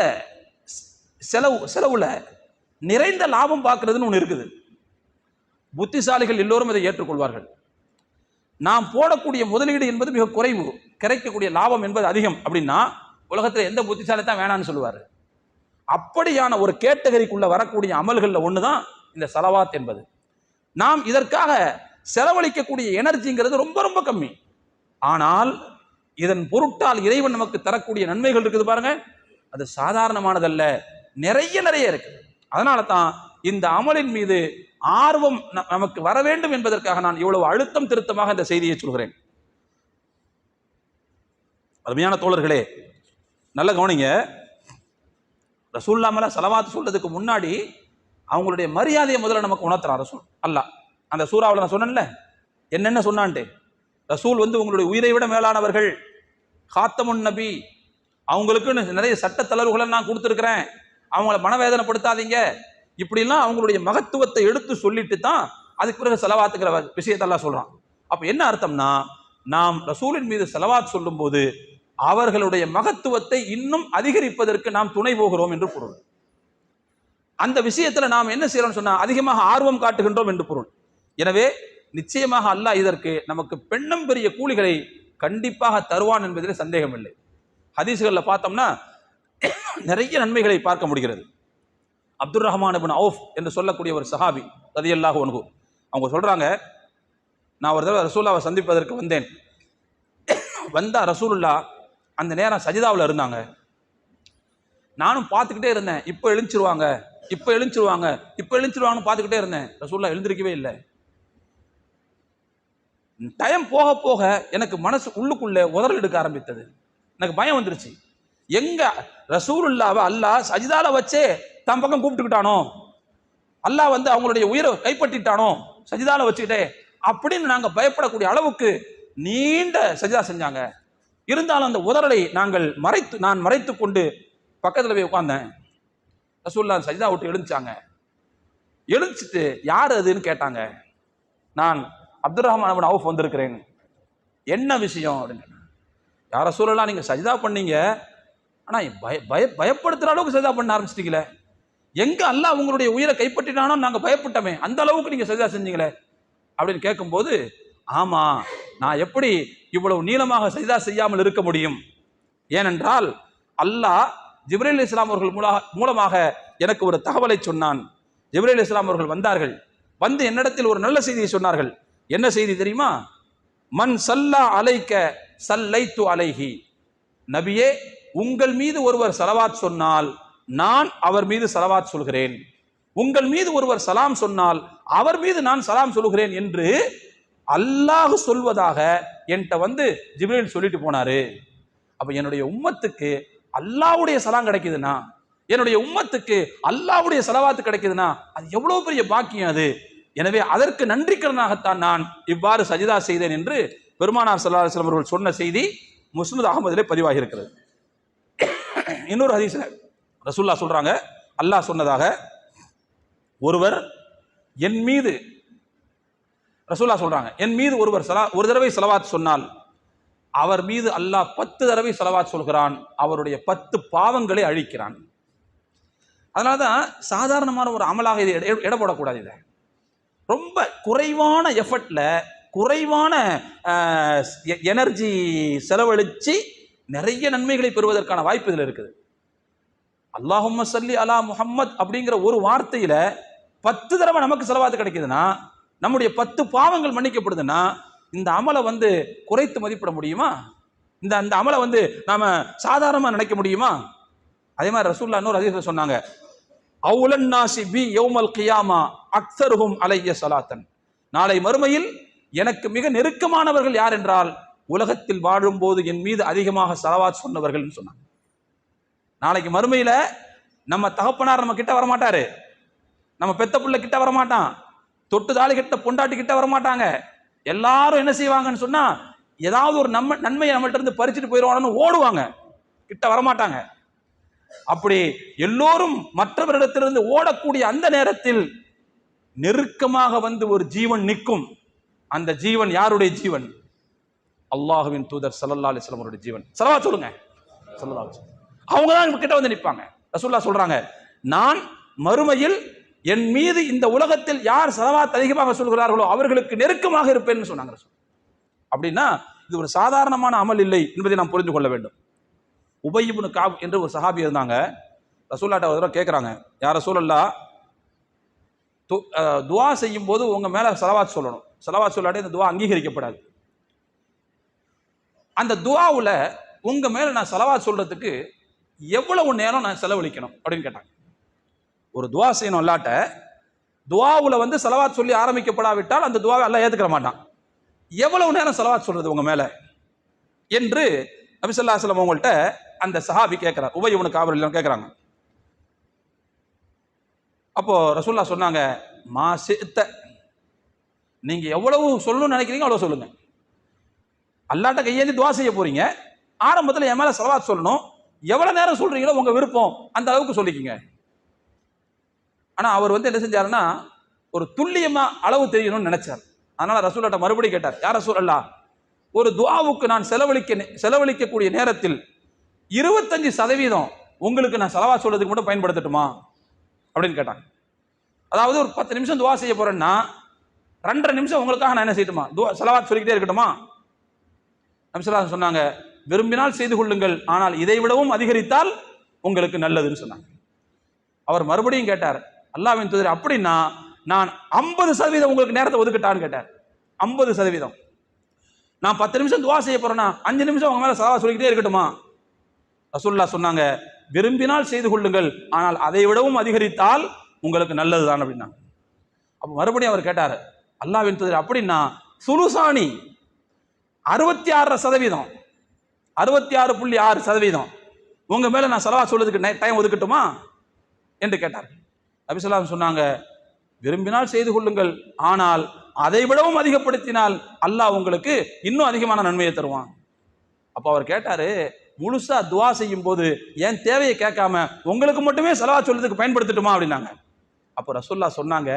செலவுல நிறைந்த லாபம் பார்க்கறதுன்னு ஒன்று இருக்குது. புத்திசாலிகள் எல்லோரும் இதை ஏற்றுக்கொள்வார்கள். நாம் போடக்கூடிய முதலீடு என்பது மிக குறைவு, கிடைக்கக்கூடிய லாபம் என்பது அதிகம் அப்படின்னா உலகத்தில் எந்த புத்திசாலி தான் வேணான்னு சொல்லுவார்? அப்படியான ஒரு கேட்டகரிக்குள்ள வரக்கூடிய அமல்கள்ல ஒண்ணுதான் இந்த ஸலவாத் என்பது. நாம் இதற்காக செலவழிக்கக்கூடிய எனர்ஜிங்கிறது ரொம்ப ரொம்ப கம்மி. ஆனால் இதன் பொருட்டால் இறைவன் நமக்கு தரக்கூடிய நன்மைகள் இருக்குது பாருங்க, அது சாதாரணமானதல்ல, நிறைய நிறைய இருக்கு. அதனால தான் இந்த அமலின் மீது ஆர்வம் நமக்கு வர வேண்டும் என்பதற்காக நான் இவ்வளவு அழுத்தம் திருத்தமாக இந்த செய்தியை சொல்கிறேன். அருமையான தோழர்களே, நல்ல கவனிங்க. ரசூலுல்லாஹ் மேல ஸலவாத் சொல்றதுக்கு முன்னாடி அவங்களுடைய மரியாதையை முதல்ல நமக்கு உணர்த்துறான் ரசூல் அல்லாஹ். அந்த சூறாவில் நான் சொன்னேன்ல என்னென்ன சொன்னான்ட்டு, ரசூல் வந்து உங்களுடைய உயிரை விட மேலானவர்கள், காத்தமுன் நபி, அவங்களுக்கு நிறைய சட்ட தளர்வுகளை நான் கொடுத்துருக்கிறேன், அவங்கள மனவேதனைப்படுத்தாதீங்க, இப்படிலாம் அவங்களுடைய மகத்துவத்தை எடுத்து சொல்லிட்டு தான் அதுக்கு பிறகு ஸலவாத்துங்கிற விஷயத்தை எல்லாம் சொல்றான். அப்ப என்ன அர்த்தம்னா, நாம் ரசூலின் மீது ஸலவாத் சொல்லும் போது அவர்களுடைய மகத்துவத்தை இன்னும் அதிகரிப்பதற்கு நாம் துணை போகிறோம் என்று பொருள். அந்த விஷயத்துல நாம் என்ன செய்யறோம் சொன்னா அதிகமாக ஆர்வம் காட்டுகின்றோம் என்று பொருள். எனவே நிச்சயமாக அல்லாஹ் இதற்கு நமக்கு பெண்ணும் பெரிய கூலிகளை கண்டிப்பாக தருவான் என்பதில் சந்தேகம் இல்லை. ஹதீஸ்களில் பார்த்தோம்னா நிறைய நன்மைகளை பார்க்க முடிகிறது. அப்துர் ரஹ்மான் இப்னு அவுஃப் என்று சொல்லக்கூடிய ஒரு சஹாபி ரலியல்லாஹு அன்ஹு அவங்க சொல்றாங்க, நான் ஒரு தடவை ரசூலுல்லாஹ்வை சந்திப்பதற்கு வந்தேன். வந்தா ரசூலுல்லாஹ் அந்த நேரம் சஜிதாவில் இருந்தாங்க. நானும் பார்த்துக்கிட்டே இருந்தேன், இப்போ எழுந்திருவாங்க இப்போ எழுந்திருவாங்க இப்போ எழுந்திருவாங்கன்னு பார்த்துக்கிட்டே இருந்தேன். ரசூலுல்லாஹ் எழுந்திருக்கவே இல்லை. டைம் போக போக எனக்கு மனசு உள்ளுக்குள்ளே உதறல் எடுக்க ஆரம்பித்தது. எனக்கு பயம் வந்துருச்சு. எங்க ரசூலுல்லாஹ்வை அல்லாஹ் சஜிதால வச்சே தம் பக்கம் கூப்பிட்டுக்கிட்டானோ, அல்லாஹ் வந்து அவங்களுடைய உயிரை கைப்பற்றிட்டானோ சஜிதால வச்சுக்கிட்டே அப்படின்னு நாங்க பயப்படக்கூடிய அளவுக்கு நீண்ட சஜிதா செஞ்சாங்க. இருந்தாலும் அந்த உதறலை நான் மறைத்து கொண்டு பக்கத்தில் போய் உட்கார்ந்தேன். ரசூலுல்லாஹ் சஜிதா விட்டு எழுந்துச்சாங்க. எழுந்துச்சிட்டு யார் அதுன்னு கேட்டாங்க. நான் அப்துர் ரஹ்மான் இப்னு அவுஃப் வந்திருக்கிறேன். என்ன விஷயம் அப்படின்னு. யார் ரசூலுல்லாஹ், நீங்க சஜிதா பண்ணீங்க, ஆனா பயப்படுத்துற அளவுக்கு சஜிதா பண்ண ஆரம்பிச்சிட்டீங்களே, எங்க அல்லாஹ் உங்களுடைய உயிரை கைப்பற்றினானோ நாங்க பயப்பட்டோமே, அந்த அளவுக்கு நீங்க சஜிதா செஞ்சீங்களே அப்படின்னு கேட்கும்போது, ஆமா, நான் எப்படி இவ்வளவு நீளமாக சஜிதா செய்யாமல் இருக்க முடியும்? ஏனென்றால் அல்லாஹ் ஜிப்ரீல் அலைஹிஸ்ஸலாம் அவர்கள் மூலமாக எனக்கு ஒரு தகவலை சொன்னான். ஜிப்ரீல் அலைஹிஸ்ஸலாம் அவர்கள் வந்தார்கள். வந்து என்னிடத்தில் ஒரு நல்ல செய்தியை சொன்னார்கள். என்ன செய்தி தெரியுமா? மன் சல்லா அலைக்க சல்லைத்து அலைஹி, நபியே, உங்கள் மீது ஒருவர் ஸலவாத் சொன்னால் நான் அவர் மீது ஸலவாத் சொல்கிறேன், உங்கள் மீது ஒருவர் சலாம் சொன்னால் அவர் மீது நான் சலாம் சொல்கிறேன் என்று அல்லாஹ் சொல்வதாக என்கிட்ட வந்து ஜிப்ரீல் சொல்லிட்டு போனாரு. அப்ப என்னுடைய உம்மத்துக்கு அல்லாஹ்வுடைய சலாம் கிடைக்குதுன்னா, என்னுடைய உம்மத்துக்கு அல்லாஹ்வுடைய ஸலவாத் கிடைக்குதுன்னா அது எவ்வளவு பெரிய பாக்கியம் அது. எனவே அதற்கு நன்றிக்கடனாகத்தான் நான் இவ்வாறு சஜிதா செய்தேன் என்று பெருமானார் ஸல்லல்லாஹு அலைஹி வஸல்லம் அவர்கள் சொன்ன செய்தி முஸ்னத் அஹ்மதிலே பதிவாகி இருக்கிறது. இன்னொரு ஹதீஸ்ல ரசூலுல்லாஹ் சொல்றாங்க, அல்லாஹ் சொன்னதாக, ஒருவர் என் மீது, ரசூலுல்லாஹ் சொல்றாங்க, என் மீது ஒருவர் ஒரு தடவை ஸலவாத் சொன்னால் அவர் மீது அல்லாஹ் 10 தடவை ஸலவாத் சொல்கிறான், அவருடைய 10 பாவங்களை அழிக்கிறான். அதனாலதான் சாதாரணமான ஒரு அமலாக இதை இடப்படக்கூடாது. இதை ரொம்ப குறைவான எஃபர்ட்ல குறைவான எனர்ஜி செலவழிச்சு நிறைய நன்மைகளை பெறுவதற்கான வாய்ப்பு இதில் இருக்குது. அல்லாஹும்ம ஸல்லி அலா முஹம்மத் அப்படிங்கிற ஒரு வார்த்தையில 10 தடவை நமக்கு ஸலவாத் கிடைக்குதுன்னா, நம்முடைய 10 பாவங்கள் மன்னிக்கப்படுதுன்னா, இந்த அமலை வந்து குறைத்து மதிப்பிட முடியுமா? இந்த அமலை வந்து நாம சாதாரணமா நினைக்க முடியுமா? அதே மாதிரி ரசூலுல்லாஹ் இன்னொரு ஹதீஸ்ல சொன்னாங்க, அவுலன் நாசி பி யௌமல் கியாமா அக்ஸருஹும் அலைய ஸலாத்தன், நாளை மறுமையில் எனக்கு மிக நெருக்கமானவர்கள் யார் என்றால் உலகத்தில் வாழும்போது என் மீது அதிகமாக ஸலவாத் சொன்னவர்கள் சொன்னாங்க. நாளைக்கு மறுமையில நம்ம தகப்பனார் நம்ம கிட்ட வரமாட்டாரு, நம்ம பெத்த பிள்ளை கிட்ட வரமாட்டான், தொட்டு தாலி கிட்ட பொண்டாட்டி கிட்ட வரமாட்டாங்க. எல்லாரும் என்ன செய்வாங்கன்னு சொன்னா, ஏதாவது ஒரு நன்மையை நம்மள்ட்ட இருந்து பறிச்சுட்டு போயிடுவாங்கன்னு ஓடுவாங்க, கிட்ட வரமாட்டாங்க. அப்படி எல்லோரும் மற்றவரிடத்திலிருந்து ஓடக்கூடிய அந்த நேரத்தில் நெருக்கமாக வந்து ஒரு ஜீவன் நிற்கும். அந்த ஜீவன் யாருடைய ஜீவன்? அல்லாஹ்வின் தூதர் ஸல்லல்லாஹு அலைஹி வஸல்லம் அவருடைய ஜீவன். ஸலவாத் சொல்லுங்க, ஸல்லல்லாஹு அலைஹி வஸல்லம். அவங்க தான் கிட்ட வந்து நிற்பாங்க. ரசூலுல்லாஹ் சொல்றாங்க, நான் மறுமையில் என் மீது இந்த உலகத்தில் யார் ஸலவாத் அதிகமாக சொல்கிறார்களோ அவர்களுக்கு நெருக்கமாக இருப்பேன்னு சொன்னாங்க. அப்படின்னா இது ஒரு சாதாரணமான அமல் இல்லை என்பதை நாம் புரிந்து கொள்ள வேண்டும். உபய் இப்னு கஅப் என்று ஒரு சஹாபி இருந்தாங்க. ரசூல்லாட்ட ஒரு தடவை கேட்குறாங்க, யார் ரசூலல்லா, துவா செய்யும் போது உங்க மேல ஸலவாத் சொல்லணும், ஸலவாத் சொல்லாட்டி இந்த துவா அங்கீகரிக்கப்படாது. அந்த துவாவுல உங்க மேல நான் ஸலவாத் சொல்றதுக்கு எவ்வளவு நேரம் நான் செலவழிக்கணும் அப்படின்னு கேட்டாங்க. ஒரு துவா செய்யணும் அல்லாட்ட, துவாவுல வந்து ஸலவாத் சொல்லி ஆரம்பிக்கப்படாவிட்டால் அந்த துவாவை அல்லாஹ் ஏத்துக்கிற மாட்டான். எவ்வளவு நேரம் ஸலவாத் சொல்றது உங்க மேல என்று நபி ஸல்லல்லாஹு அலைஹி வஸல்லம் அவங்கள்ட்ட அந்த சஹாபி கேட்கிறார், உபய் இப்னு கஅப் ரலியல்லாஹு கேட்கிறாங்க. அப்போ ரசூலுல்லாஹ் சொன்னாங்க, மா ஷிஅ்த, நீங்க எவ்வளவு சொல்லணும்னு நினைக்கிறீங்க அவ்வளவு சொல்லுங்க. அல்லாஹ்ட்ட கையேந்தி துவா செய்ய போறீங்க, ஆரம்பத்தில் என் மேல ஸலவாத் சொல்லணும், எவ்வளவு நேரம் சொல்றீங்களோ உங்க விருப்பம் அந்த அளவுக்கு சொல்லிக்கங்க. ஆனா அவர் வந்து என்ன செஞ்சாருன்னா, ஒரு துல்லியமா அளவு தெரியணும்னு நினைச்சார். அதனால ரசூலுல்லாஹ்ட்ட மறுபடியும் கேட்டார், யார் ரசூலல்லாஹ், ஒரு துஆவுக்கு நான் செலவழிக்கக்கூடிய நேரத்தில் 25% உங்களுக்கு நான் ஸலவாத் சொல்றதுக்கு மட்டும் பயன்படுத்தட்டுமா அப்படின்னு கேட்டாங்க. அதாவது ஒரு 10 நிமிஷம் துஆ செய்ய போறேன்னா 2.5 நிமிஷம் உங்களுக்காக நான் என்ன செய்யட்டுமா, ஸலவாத் சொல்லிக்கிட்டே இருக்கட்டுமா? நபி ஸல்லல்லாஹு அலைஹி சொன்னாங்க, விரும்பினால் செய்து கொள்ளுங்கள், ஆனால் இதை விடவும் அதிகரித்தால் உங்களுக்கு நல்லதுன்னு சொன்னாங்க. அவர் மறுபடியும் கேட்டார், அல்லாஹ்வின் தூதரே, அப்படின்னா நான் 50% உங்களுக்கு நேரத்தை ஒதுக்கிட்டான்னு கேட்டார். 50%. நான் 10 நிமிஷம் துஆ செய்ய போறேன்னா 5 நிமிஷம் உங்க மேல ஸலவாத் சொல்லிக்கிட்டே இருக்கட்டுமா? ரசூலுல்லாஹ் சொன்னாங்க, விரும்பினால் செய்து கொள்ளுங்கள், ஆனால் அதை விடவும் அதிகரித்தால் உங்களுக்கு நல்லதுதான் அப்படின்னாங்க. அப்ப மறுபடியும் அவர் கேட்டார், அல்லாஹ்வின் தூதரே, அப்படின்னா சுலுசானி 66%, 66.6% உங்க மேல நான் ஸலவாத் சொல்றதுக்கு டைம் ஒதுக்கட்டுமா என்று கேட்டார். நபி ஸல்லல்லாஹு அலைஹி சொன்னாங்க, விரும்பினால் செய்து கொள்ளுங்கள், ஆனால் அதை விடவும் அதிகப்படுத்தினால் அல்லாஹ் உங்களுக்கு இன்னும் அதிகமான நன்மையை தருவான். அப்ப அவர் கேட்டாரு, முழுசா துஆ செய்யும் போது என் தேவையை கேட்காம உங்களுக்கு மட்டுமே ஸலவாத் சொல்றதுக்கு பயன்படுத்தட்டுமா அப்படின்னாங்க. அப்போ ரசூலுல்லாஹ் சொன்னாங்க,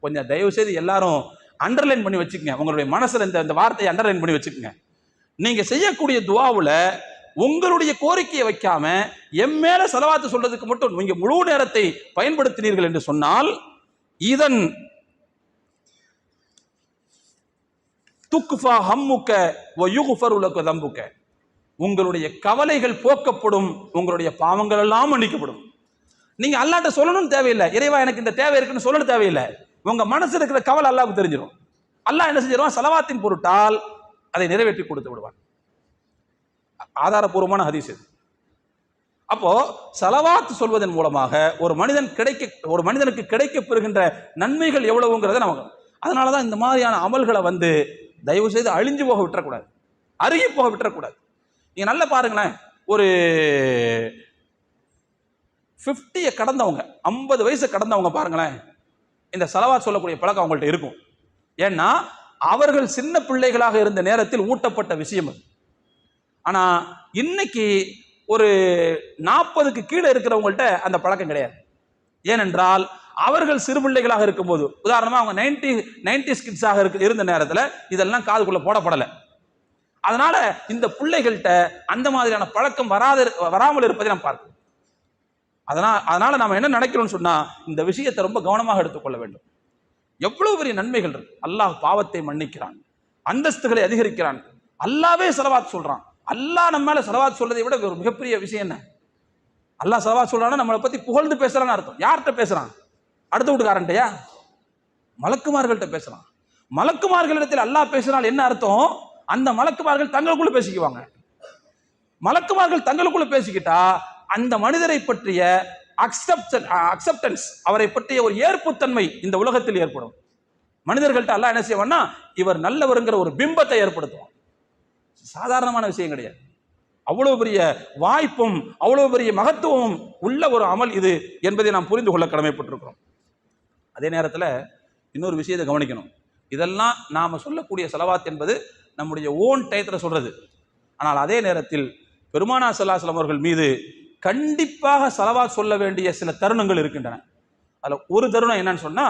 கொஞ்சம் தயவு செய்து எல்லாரும் அண்டர்லைன் பண்ணி வச்சுக்கங்க, உங்களுடைய மனசுல இந்த வார்த்தையை அண்டர்லைன் பண்ணி வச்சுக்கங்க. நீங்க செய்யக்கூடிய துஆவுல உங்களுடைய கோரிக்கையை வைக்காம என் மேல ஸலவாத் சொல்றதுக்கு மட்டும் நீங்க முழு நேரத்தை பயன்படுத்தினீர்கள் என்று சொன்னால், இதன் துக்ஃபா ஹம்முக வ யுக்ஃபரு லக தம்புக, உங்களுடைய கவலைகள் போக்கப்படும், உங்களுடைய பாவங்கள் எல்லாம் மன்னிக்கப்படும். நீங்க அல்லாஹ்ட்ட சொல்லணும்னு தேவையில்லை, இறைவா எனக்கு இந்த தேவை இருக்குன்னு சொல்லணும் தேவையில்லை, உங்க மனசுல இருக்கிற கவலை அல்லாஹ்வுக்கு தெரிஞ்சிடும். அல்லாஹ் என்ன செஞ்சிருவான், ஸலவாத்தின் பொருட்டால் அதை நிறைவேற்றி கொடுத்து விடுவான். ஆதாரபூர்வமான ஹதீஸ் இது. அப்போ ஸலவாத் சொல்வதன் மூலமாக ஒரு மனிதனுக்கு கிடைக்க பெறுகின்ற நன்மைகள் எவ்வளவுங்கிறத நமக்கு. அதனாலதான் இந்த மாதிரியான அமல்களை வந்து தயவு செய்து அழிஞ்சு போக விட்டுறக்கூடாது, அருகி போக விட்டுறக்கூடாது. நீங்க நல்லா பாருங்களேன், ஒரு 50 கடந்தவங்க, 50 வயசு கடந்தவங்க பாருங்களேன், இந்த ஸலவாத் சொல்லக்கூடிய பழக்கம் அவங்கள்ட்ட இருக்கும். ஏன்னா அவர்கள் சின்ன பிள்ளைகளாக இருந்த நேரத்தில் ஊட்டப்பட்ட விஷயம் அது. ஆனா இன்னைக்கு ஒரு 40க்கு கீழே இருக்கிறவங்கள்ட்ட அந்த பழக்கம் கிடையாது. ஏனென்றால் அவர்கள் சிறு பிள்ளைகளாக இருக்கும்போது, உதாரணமா அவங்க 90s கிட்ஸாக இருந்த நேரத்தில் இதெல்லாம் காதுக்குள்ள போடப்படலை. அதனால இந்த பிள்ளைகள்கிட்ட அந்த மாதிரியான பழக்கம் வராமல் இருப்பதை நாம் பார்க்கிறோம். அதனால நாம என்ன நினைக்கிறோம்னு சொன்னா, இந்த விஷயத்தை ரொம்ப கவனமாக எடுத்துக்கொள்ள வேண்டும். எவ்வளவு பெரிய நன்மைகள் இருக்கு. அல்லாஹ் பாவத்தை மன்னிக்கிறான், அந்தஸ்துகளை அதிகரிக்கிறான், அல்லாவே ஸலவாத் சொல்றான். அல்லாஹ் நம்ம மேல ஸலவாத் சொல்றதை விட ஒரு மிகப்பெரிய விஷயம் என்ன? அல்லாஹ் ஸலவாத் சொல்றான்னா நம்மளை பத்தி புகழ்ந்து பேசுறான்னு அர்த்தம். யார்கிட்ட பேசுறான்? அடுத்த வீட்டுக்காரன்ட்டையா? மலக்குமார்கள்ட்ட பேசுறான். மலக்குமார்களிடத்தில் அல்லாஹ் பேசினால் என்ன அர்த்தம்? அந்த மலக்குமார்கள் தங்களுக்குள்ள பேசிக்குவாங்க. மலக்குமார்கள் தங்களுக்குள்ள பேசிக்கிட்டா அந்த மனிதரை பற்றிய அக்செப்டன்ஸ், அவரை பற்றிய ஒரு ஏற்புத்தன்மை இந்த உலகத்தில் ஏற்படும். மனிதர்கள்ட்ட அல்லாஹ் என்ன செய்வான்னா, இவர் நல்லவருங்கிற ஒரு பிம்பத்தை ஏற்படுத்துவான். சாதாரணமான விஷயம் கிடையாது. அவ்வளவு பெரிய வாய்ப்பும் அவ்வளவு பெரிய மகத்துவமும் உள்ள ஒரு அமல் இது என்பதை நாம் புரிந்து கொள்ள கடமைப்பட்டிருக்கிறோம். அதே நேரத்தில் இன்னொரு விஷயத்தை கவனிக்கணும். இதெல்லாம் நாம சொல்லக்கூடிய ஸலவாத் என்பது நம்முடைய ஓன் டயத்தில் சொல்றது. ஆனால் அதே நேரத்தில் பெருமானார் ஸல்லல்லாஹு அலைஹி வஸல்லம் அவர்கள் மீது கண்டிப்பாக ஸலவாத் சொல்ல வேண்டிய சில தருணங்கள் இருக்கின்றன. அதில் ஒரு தருணம் என்னன்னு சொன்னா,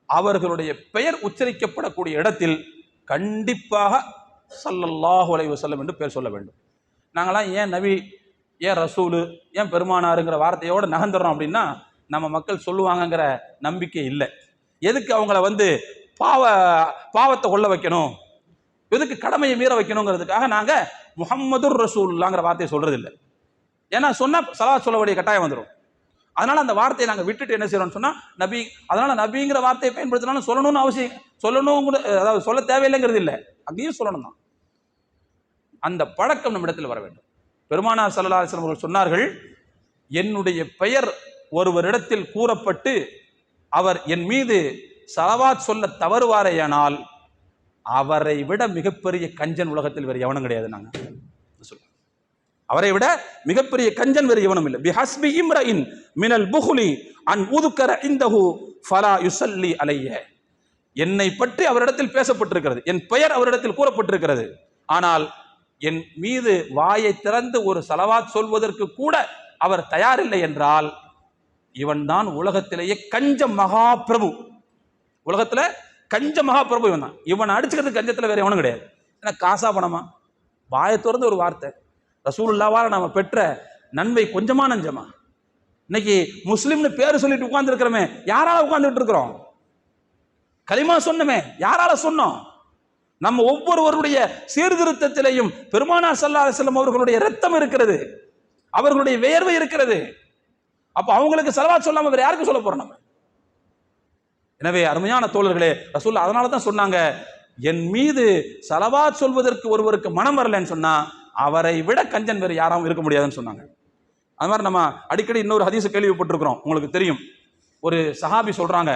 அவர்களுடைய பெயர் உச்சரிக்கப்படக்கூடிய இடத்தில் கண்டிப்பாக ஸல்லல்லாஹு அலைஹி வஸல்லம் என்று பெயர் சொல்ல வேண்டும். நாங்களாம் ஏன் நபி, ஏன் ரசூலு, ஏன் பெருமானாருங்கிற வார்த்தையோடு நகர்ந்துறோம் அப்படின்னா, நம்ம மக்கள் சொல்லுவாங்கங்கிற நம்பிக்கை இல்லை. எதுக்கு அவங்கள வந்து பாவத்தை கொள்ள வைக்கணும், எதுக்கு கடமையை மீற வைக்கணுங்கிறதுக்காக நாங்கள் முஹம்மதுர் ரசூலுல்லாங்கிற வார்த்தையை சொல்றது இல்லை. ஏன்னா சொன்னா ஸலவாத் சொல்ல வேண்டிய கட்டாயம் வந்துடும். அதனால அந்த வார்த்தையை நாங்கள் விட்டுட்டு என்ன செய்யறோம்னு சொன்னா நபி, அதனால நபிங்கிற வார்த்தையை பயன்படுத்தினாலும் சொல்லணும்னு அவசியம், சொல்லணும் அதாவது சொல்ல தேவையில்லைங்கிறது இல்லை, அங்கேயும் சொல்லணும் தான். அந்த பழக்கம் நம்ம இடத்துல வர வேண்டும். பெருமானார் ஸல்லல்லாஹு அலைஹி வஸல்லம் அவர்கள் சொன்னார்கள், என்னுடைய பெயர் ஒருவரிடத்தில் கூறப்பட்டு அவர் என் மீது ஸலவாத் சொல்ல தவறுவாரேயானால் அவரை விட மிகப்பெரிய கஞ்சன் உலகத்தில் வேறு எவனும் கிடையாது. நாங்க அவரை விட மிகப்பெரிய கஞ்சன் வேறு எவனும் இல்லை. பிஹஸ்பி இம்ரஇன் மினல் புஹ்லி அன் உதுக்கர இந்தஹு ஃபலா யுஸல்லி அலைய. என்னை பற்றி அவரிடத்தில் பேசப்பட்டிருக்கிறது, என் பெயர் அவரிடத்தில் கூறப்பட்டிருக்கிறது, ஆனால் என் மீது வாயை திறந்து ஒரு ஸலவாத் சொல்வதற்கு கூட அவர் தயாரில்லை என்றால் இவன் தான் உலகத்திலேயே கஞ்ச மகா பிரபு. உலகத்துல கஞ்ச மகா பிரபு இவன் தான். இவன் அடிச்சுக்கிறதுக்கு கஞ்சத்துல வேற எவனும் கிடையாது. ஏன்னா காசா பணமா, வாயை திறந்து ஒரு வார்த்தை. ரசூலுல்லாவால நாம பெற்ற நன்மை கொஞ்சமா நஞ்சமா? இன்னைக்கு முஸ்லிம்னு பேரு சொல்லிட்டு உட்கார்ந்து இருக்கிறோமே, யாரால உட்கார்ந்துட்டு இருக்கிறோம்? கலிமா சொன்னமே, யாரால சொன்னோம்? நம்ம ஒவ்வொருவருடைய சீர்திருத்தத்திலையும் பெருமானார் ஸல்லல்லாஹு அலைஹி வஸல்லம் அவர்களுடைய ரத்தம் இருக்கிறது, அவர்களுடைய வேர்வை இருக்கிறது. அப்ப அவங்களுக்கு ஸலவாத் சொல்லாம வேற யாருக்கு சொல்ல போறோம் நம்ம? எனவே அருமையான தோழர்களே, ரசூல் அதனால தான் சொன்னாங்க, என் மீது ஸலவாத் சொல்வதற்கு ஒருவருக்கு மனம் வரலன்னு சொன்னா அவரை விட கஞ்சன் வேறு யாராவும் இருக்க முடியாதுன்னு சொன்னாங்க. அது மாதிரி நம்ம அடிக்கடி இன்னொரு ஹதீஸ் கேள்விப்பட்டிருக்கிறோம், உங்களுக்கு தெரியும். ஒரு சஹாபி சொல்றாங்க,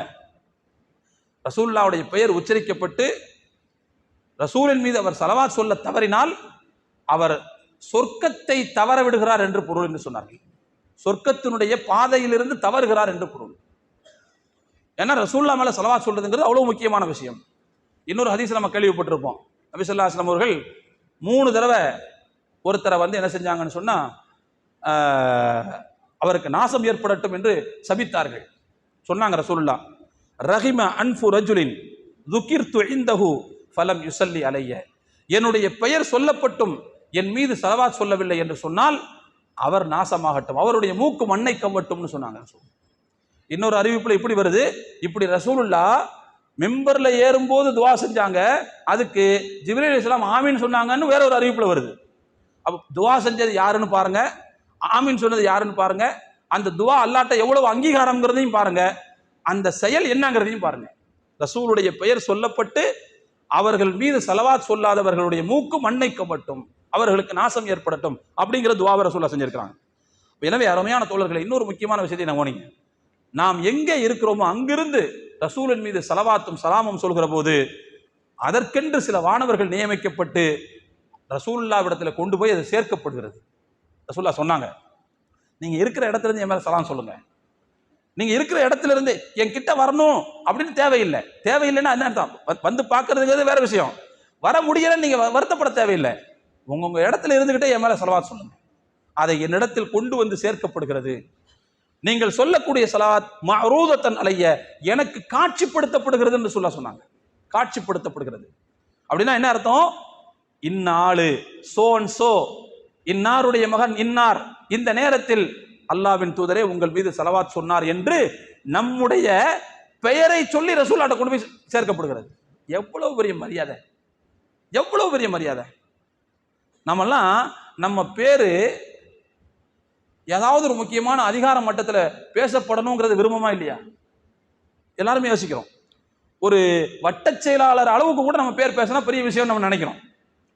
ரசூலுல்லாஹ்வுடைய பெயர் உச்சரிக்கப்பட்டு ரசூலின் மீது அவர் ஸலவாத் சொல்ல தவறினால் அவர் சொர்க்கத்தை தவற விடுகிறார் என்று பொருள் என்று சொன்னார்கள். சொர்க்கத்தினுடைய பாதையிலிருந்து தவறுகிறார் என்று பொருள். ஏன்னா ரசூலுல்லாஹ் மேல ஸலவாத் சொல்றதுங்கிறது அவ்வளவு முக்கியமான விஷயம். இன்னொரு ஹதீஸ் நம்ம கேள்விப்பட்டிருப்போம், நபி ஸல்லல்லாஹு அலைஹி வஸல்லம் அவர்கள் 3 தடவை ஒருத்தரை வந்து என்ன செஞ்சாங்கன்னு சொன்னா அவருக்கு நாசம் ஏற்படட்டும் என்று சபித்தார்கள். சொன்னாங்க ரசூலுல்லாஹ், ரஹிம அன்ஃபு ரஜுலின் ذுகிர்து இந்தஹு ஃபலம் யுஸல்லி அலைய. என்னுடைய பெயர் சொல்லப்பட்டும் என் மீது ஸலவாத் சொல்லவில்லை என்று சொன்னால் அவர் நாசமாகட்டும், அவருடைய மூக்கு மண்ணை கவ்வட்டும்னு சொன்னாங்க. இன்னொரு அறிவிப்புல இப்படி வருது, இப்படி ரசூலுல்லாஹ் மிம்பர்ல ஏறும்போது துவா செஞ்சாங்க, அதுக்கு ஜிப்ரீல் அலைஹிஸ்ஸலாம் ஆமீன் சொன்னாங்கன்னு வேற ஒரு அறிவிப்புல வருது. அப்ப துவா செஞ்சது யாருன்னு பாருங்க, ஆமீன் சொன்னது யாருன்னு பாருங்க, அந்த துவா அல்லாஹ்ட்ட எவ்வளவு அங்கீகாரம்ங்கிறதையும் பாருங்க, அந்த செயல் என்னங்கிறதையும் பாருங்க. ரசூலுடைய பெயர் சொல்லப்பட்டு அவர்கள் மீது ஸலவாத் சொல்லாதவர்களுடைய மூக்கு மண்ணை கவ்வட்டும், அவர்களுக்கு நாசம் ஏற்படட்டும் அப்படிங்கிற துவாவை ரசூலுல்லாஹ் செஞ்சிருக்கிறாங்க. எனவே அருமையான தோழர்களை, இன்னொரு முக்கியமான விஷயத்தை நான் கவனிங்க. நாம் எங்கே இருக்கிறோமோ அங்கிருந்து ரசூலின் மீது ஸலவாத்தும் ஸலாமும் சொல்கிற போது அதற்கென்று சில வானவர்கள் நியமிக்கப்பட்டு ரசூலுல்லாஹ்விடத்தில் கொண்டு போய் அது சேர்க்கப்படுகிறது. ரசூலுல்லாஹ் சொன்னாங்க, நீங்க இருக்கிற இடத்துல இருந்து என் மேல சலாம் சொல்லுங்க, நீங்க இருக்கிற இடத்துல இருந்து என் கிட்ட வரணும் அப்படின்னு தேவையில்லை. தேவையில்லைன்னா என்ன அர்த்தம்? வந்து பார்க்கறதுங்கிறது வேற விஷயம். வர முடியலன்னு நீங்க வருத்தப்பட தேவையில்லை. உங்க இடத்துல இருந்துகிட்டே என் மேல ஸலவாத் சொல்லுங்க, அதை என்னிடத்தில் கொண்டு வந்து சேர்க்கப்படுகிறது. நீங்கள் சொல்லக்கூடிய ஸலவாத் மஅரூதத்தன் அலைய, எனக்கு காட்சிப்படுத்தப்படுகிறது என்று சொன்னாங்க. காட்சிப்படுத்தப்படுகிறது அப்படின்னா என்ன அர்த்தம்? இன்னாளு சோன் சோ, இன்னாருடைய மகன் இன்னார் இந்த நேரத்தில் அல்லாஹ்வின் தூதரே உங்கள் மீது ஸலவாத் சொன்னார் என்று நம்முடைய பெயரை சொல்லி ரசூலுல்லாஹ்ட்ட கொண்டு போய் சேர்க்கப்படுகிறது. எவ்வளவு பெரிய மரியாதை, எவ்வளவு பெரிய மரியாதை. நம்மெல்லாம் நம்ம பேரு ஏதாவது ஒரு முக்கியமான அதிகார மட்டத்தில் பேசப்படணுங்கிறது விரும்பமா இல்லையா? எல்லாருமே யோசிக்கிறோம். ஒரு வட்டச் செயலாளர் அளவுக்கு கூட நம்ம பேர் பேசினா பெரிய விஷயம் நம்ம நினைக்கிறோம்.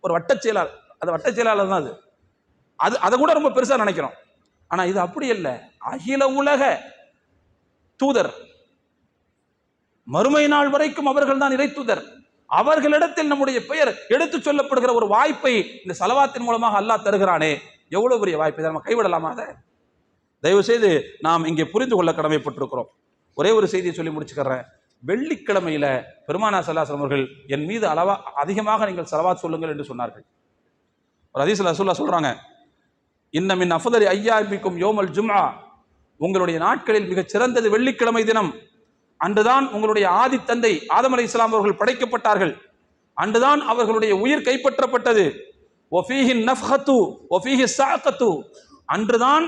ஒரு வட்டச் செயலாளர், அது வட்டச் செயலாளர் தான், அது அதை கூட ரொம்ப பெருசா நினைக்கிறோம். ஆனா இது அப்படி அல்ல. அகில உலக தூதர், மறுமை நாள் வரைக்கும் அவர்கள் தான் இறை தூதர். அவர்களிடத்தில் நம்முடைய பெயர் எடுத்து சொல்லப்படுகிற ஒரு வாய்ப்பை இந்த ஸலவாத்தின் மூலமாக அல்லாஹ் தருகிறானே, எவ்வளவு பெரிய வாய்ப்பு! இதை நம்ம கைவிடலாமா? அதை தயவு செய்து நாம் இங்கே புரிந்து கொள்ள கடமைப்பட்டிருக்கிறோம். ஒரே ஒரு செய்தியை சொல்லி முடிச்சுக்கிறேன். வெள்ளிக்கிழமையில பெருமானார் ஸல்லல்லாஹு அலைஹி வஸல்லம் அவர்கள் என் மீது அதிகமாக நீங்கள் ஸலவாத் சொல்லுங்கள் என்று சொன்னார்கள். ஒரு ஹதீஸ்ல ரசூலுல்லாஹ் சொல்றாங்க, இன்ன மின் அஃதலி ஐயாமிக்கும் யௌமல் ஜும்ஆ, உங்களுடைய நாட்களில் மிகச் சிறந்தது வெள்ளிக்கிழமை தினம். அன்றுதான் உங்களுடைய ஆதி தந்தை ஆதம் அலைஹிஸ்ஸலாம் அவர்கள் படைக்கப்பட்டார்கள். அன்றுதான் அவர்களுடைய உயிர் கைப்பற்றப்பட்டது. வஃபீஹி நஃப்ஹத்து வஃபீஹி ஸஅகத்து, அன்றுதான்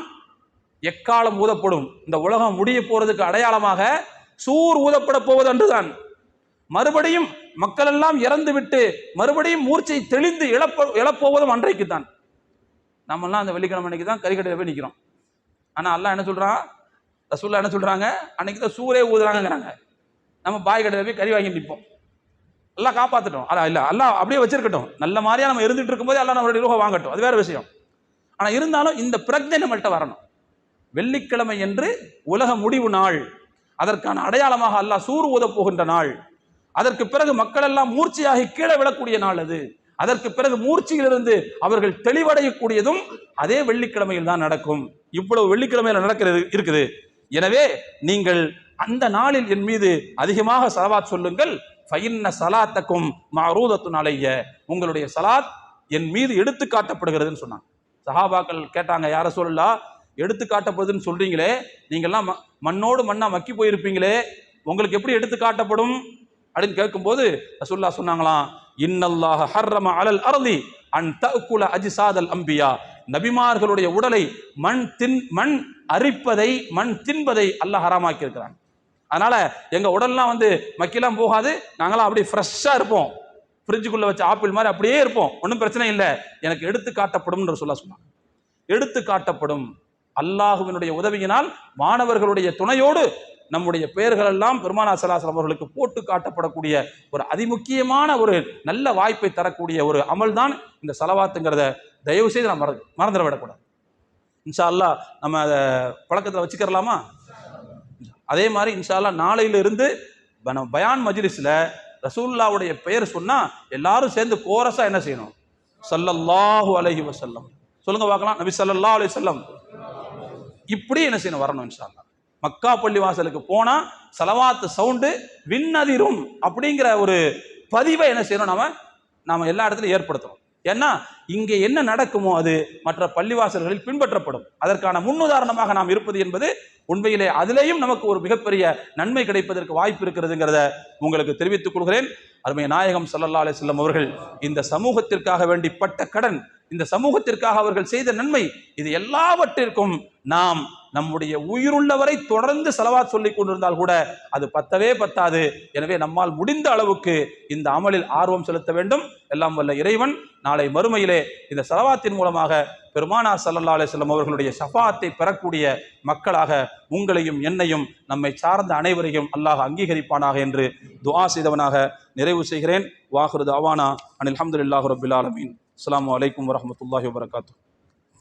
எக்காலம் ஊதப்படும். இந்த உலகம் முடிய போறதுக்கு அடையாளமாக சூர் ஊதப்பட போவது அன்றுதான். மறுபடியும் மக்கள் எல்லாம் இறந்து விட்டு மறுபடியும் மூர்ச்சை தெளிந்து எழப்போவதும் அன்றைக்கு தான். நம்மெல்லாம் அந்த வெள்ளிக்கிழமை அன்னைக்கு தான் கறிக்கடையில் போய் நிற்கிறோம். ஆனா அல்லாஹ் என்ன சொல்றான்? ரசூலுல்லாஹ் என்ன சொல்றாங்க, அன்னைக்கு தான் சூரே ஊதுறாங்கிறாங்க. நம்ம பாய் கடையில் போய் கறி வாங்கி நிற்போம். எல்லாம் காப்பாற்றட்டும். இல்லை எல்லாம் அப்படியே வச்சிருக்கட்டும். நல்ல மாதிரியா நம்ம இருந்துட்டு இருக்கும்போது எல்லாம் நம்மளுடைய ரூஹை வாங்கட்டும், அது வேற விஷயம். ஆனால் இருந்தாலும் இந்த பிரஜை நம்மள்கிட்ட வரணும். வெள்ளிக்கிழமை என்று உலக முடிவு நாள், அதற்கான அடையாளமாக அல்லாஹ் சூர் ஊதப் போகின்ற நாள். அதற்கு பிறகு மக்கள் எல்லாம் மூர்ச்சையாகி கீழே விழக்கூடிய நாள் அது. அதற்கு பிறகு மூர்ச்சையிலிருந்து அவர்கள் தெளிவடையக்கூடியதும் அதே வெள்ளிக்கிழமையில் தான் நடக்கும். இவ்வளவு வெள்ளிக்கிழமையில நடக்கிறது இருக்குது. எனவே நீங்கள் அந்த நாளில் என் மீது அதிகமாக ஸலவாத் சொல்லுங்கள். ஃபஇன்ன ஸலாத்தக்கும் மஅரூதத்துன் அலைய, உங்களுடைய ஸலாத் என் மீது எடுத்து காட்டப்படுகிறதுன்னு சொன்னாங்க. சஹாபாக்கள் கேட்டாங்க, யா ரசூலல்லாஹ், எடுத்து காட்டப்படுதுன்னு சொல்றீங்களே, நீங்கள்லாம் மண்ணோடு மண்ணா மக்கி போயிருப்பீங்களே, உங்களுக்கு எப்படி எடுத்து காட்டப்படும் அப்படின்னு கேட்கும்போது ரசூலுல்லாஹ் சொன்னாங்களாம், இன்னல்லாஹ ஹர்ரம அலல் அர்தி அன் தஅகுல அஜ்சாதல் அம்பியா, நபிமார்களுடைய உடலை மண் அரிப்பதை, மண் தின்பதை அல்லாஹ் ஹராமாக்கி இருக்கிறாங்க. அதனால எங்க உடல்லாம் மக்கிலாம் போகாது, நாங்களாம் அப்படியே ஃப்ரெஷ்ஷா இருப்போம், ஃப்ரிட்ஜுக்குள்ள வச்ச ஆப்பிள் மாதிரி அப்படியே இருப்போம், ஒன்றும் பிரச்சனை இல்லை, எனக்கு எடுத்து காட்டப்படும் சொன்னாங்க. எடுத்து காட்டப்படும். அல்லாஹுவினுடைய உதவியினால் மாணவர்களுடைய துணையோடு நம்முடைய பெயர்கள் எல்லாம் பெருமானார் ஸல்லல்லாஹு அலைஹி வஸல்லம் அவர்களுக்கு போட்டு காட்டப்படக்கூடிய ஒரு அதிமுக்கியமான ஒரு நல்ல வாய்ப்பை தரக்கூடிய ஒரு அமல் தான் இந்த ஸலவாத்துங்கிறத தயவு செய்து நம்ம மறந்துட விடக்கூடாது. இன்ஷா அல்லாஹ் நம்ம அதை பழக்கத்தில் வச்சுக்கிறலாமா? அதே மாதிரி இன்ஷா அல்லாஹ் நாளையிலிருந்து பயான் மஜ்லிஸ்ல ரசூலுல்லாஹ்வுடைய பெயர் சொன்னா எல்லாரும் சேர்ந்து கோரஸா என்ன செய்யணும்? ஸல்லல்லாஹு அலைஹி வஸல்லம் சொல்லுங்க பார்க்கலாம். நபி ஸல்லல்லாஹு அலைஹி வஸல்லம் இப்படி என்ன செய்யணும்? வரணும் இன்ஷா அல்லாஹ். மக்கா பள்ளி வாசலுக்கு போனா ஸலவாத் சவுண்டு விண்ணதிரும் அப்படிங்கிற ஒரு பதிவை என்ன செய்யணும்? நாம எல்லா இடத்துலையும் ஏற்படுத்தணும். ஏன்னா இங்கே என்ன நடக்குமோ அது மற்ற பள்ளிவாசல்களில் பின்பற்றப்படும். அதற்கான முன்னுதாரணமாக நாம் இருப்பது என்பது உண்மையிலே அதிலேயும் நமக்கு ஒரு மிகப்பெரிய நன்மை கிடைப்பதற்கு வாய்ப்பு இருக்கிறதுங்கிறத உங்களுக்கு தெரிவித்துக் கொள்கிறேன். அருமை நாயகம் ஸல்லல்லாஹு அலைஹி வஸல்லம் அவர்கள் இந்த சமூகத்திற்காக வேண்டி பட்ட கடன், இந்த சமூகத்திற்காக அவர்கள் செய்த நன்மை, இது எல்லாவற்றிற்கும் நாம் நம்முடைய உயிருள்ளவரை தொடர்ந்து ஸலவாத் சொல்லிக் கொண்டிருந்தால் கூட அது பத்தவே பத்தாது. எனவே நம்மால் முடிந்த அளவுக்கு இந்த அமலில் ஆர்வம் செலுத்த வேண்டும். எல்லாம் வல்ல இறைவன் நாளை மறுமையிலே இந்த ஸலவாத்தின் மூலமாக பெருமானார் ஸல்லல்லாஹு அலைஹி வஸல்லம் அவர்களுடைய ஷஃபாஅத்தை பெறக்கூடிய மக்களாக உங்களையும் என்னையும் நம்மை சார்ந்த அனைவரையும் அல்லாஹ் அங்கீகரிப்பானாக என்று துஆ செய்தவனாக நிறைவு செய்கிறேன். வாஹிரு தஅவானா அனில் ஹம்துலில்லாஹி ரப்பில் ஆலமீன். அஸ்ஸலாமு அலைக்கும் வரஹ்மத்துல்லாஹி வபரகாத்துஹு.